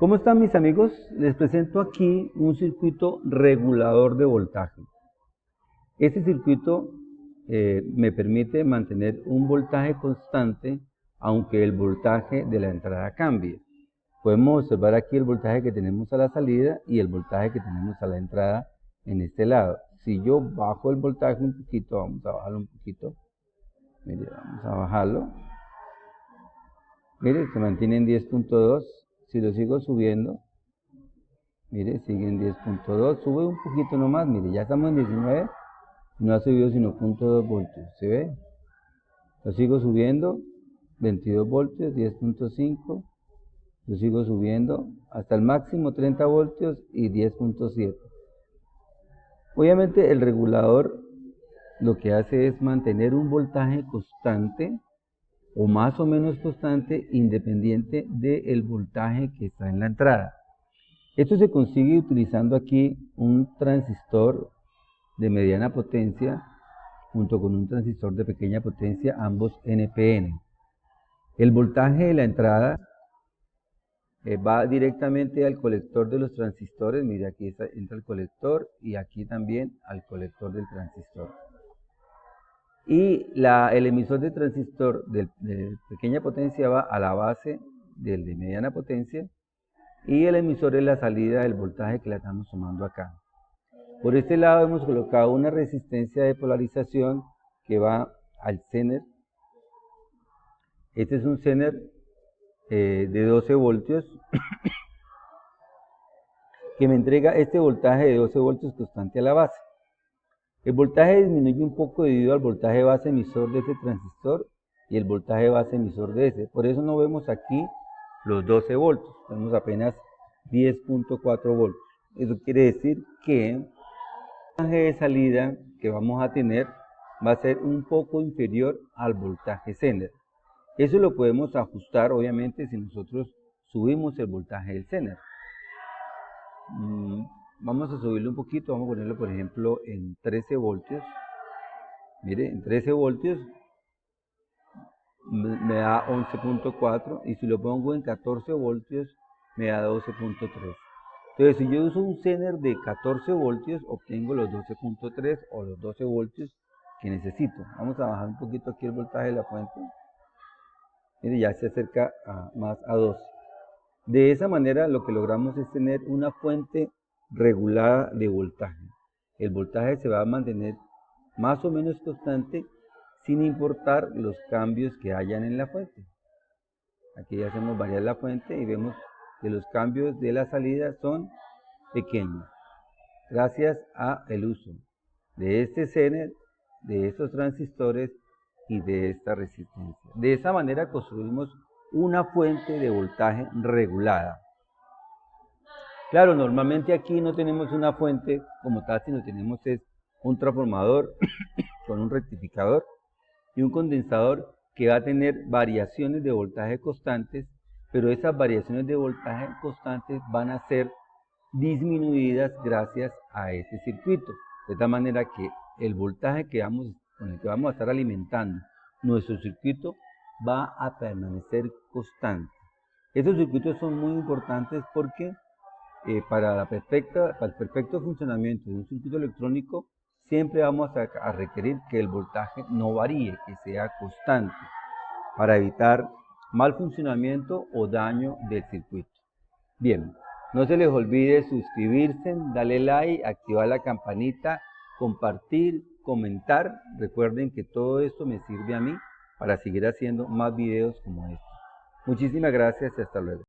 ¿Cómo están mis amigos? Les presento aquí un circuito regulador de voltaje. Este circuito me permite mantener un voltaje constante aunque el voltaje de la entrada cambie. Podemos observar aquí el voltaje que tenemos a la salida y el voltaje que tenemos a la entrada en este lado. Si yo bajo el voltaje un poquito, vamos a bajarlo un poquito. Mire, vamos a bajarlo. Mire, se mantiene en 10.2. Si lo sigo subiendo, mire, sigue en 10.2, sube un poquito nomás, mire, ya estamos en 19, no ha subido sino 0.2 voltios, ¿se ve? Lo sigo subiendo, 22 voltios, 10.5, lo sigo subiendo hasta el máximo 30 voltios y 10.7. Obviamente el regulador lo que hace es mantener un voltaje constante o más o menos constante independiente del voltaje que está en la entrada. Esto se consigue utilizando aquí un transistor de mediana potencia junto con un transistor de pequeña potencia, ambos NPN. El voltaje de la entrada va directamente al colector de los transistores. Mire, aquí entra el colector y aquí también al colector del transistor. Y el emisor de transistor de pequeña potencia va a la base del de mediana potencia. Y el emisor es la salida del voltaje que le estamos sumando acá. Por este lado hemos colocado una resistencia de polarización que va al Zener. Este es un Zener de 12 voltios que me entrega este voltaje de 12 voltios constante a la base. El voltaje disminuye un poco debido al voltaje base emisor de este transistor y el voltaje base emisor de ese. Por eso no vemos aquí los 12 voltios, tenemos apenas 10.4 voltios. Eso quiere decir que el voltaje de salida que vamos a tener va a ser un poco inferior al voltaje Zener. Eso lo podemos ajustar, obviamente, si nosotros subimos el voltaje del Zener. Vamos a subirlo un poquito, vamos a ponerlo, por ejemplo, en 13 voltios. Mire, en 13 voltios me da 11.4 y si lo pongo en 14 voltios me da 12.3. Entonces, si yo uso un Zener de 14 voltios, obtengo los 12.3 o los 12 voltios que necesito. Vamos a bajar un poquito aquí el voltaje de la fuente. Mire, ya se acerca más a 12. De esa manera lo que logramos es tener una fuente regulada de voltaje. El voltaje se va a mantener más o menos constante sin importar los cambios que hayan en la fuente. Aquí ya hacemos variar la fuente y vemos que los cambios de la salida son pequeños, gracias al uso de este Zener, de estos transistores y de esta resistencia. De esa manera construimos una fuente de voltaje regulada. Claro, normalmente aquí no tenemos una fuente como tal, sino tenemos un transformador con un rectificador y un condensador que va a tener variaciones de voltaje constantes, pero esas variaciones de voltaje constantes van a ser disminuidas gracias a este circuito, de tal manera que el voltaje con el que vamos a estar alimentando nuestro circuito va a permanecer constante. Estos circuitos son muy importantes porque para el perfecto funcionamiento de un circuito electrónico siempre vamos a requerir que el voltaje no varíe, que sea constante, para evitar mal funcionamiento o daño del circuito. Bien, no se les olvide suscribirse, darle like, activar la campanita, compartir, comentar. Recuerden que todo esto me sirve a mí para seguir haciendo más videos como este. Muchísimas gracias y hasta luego.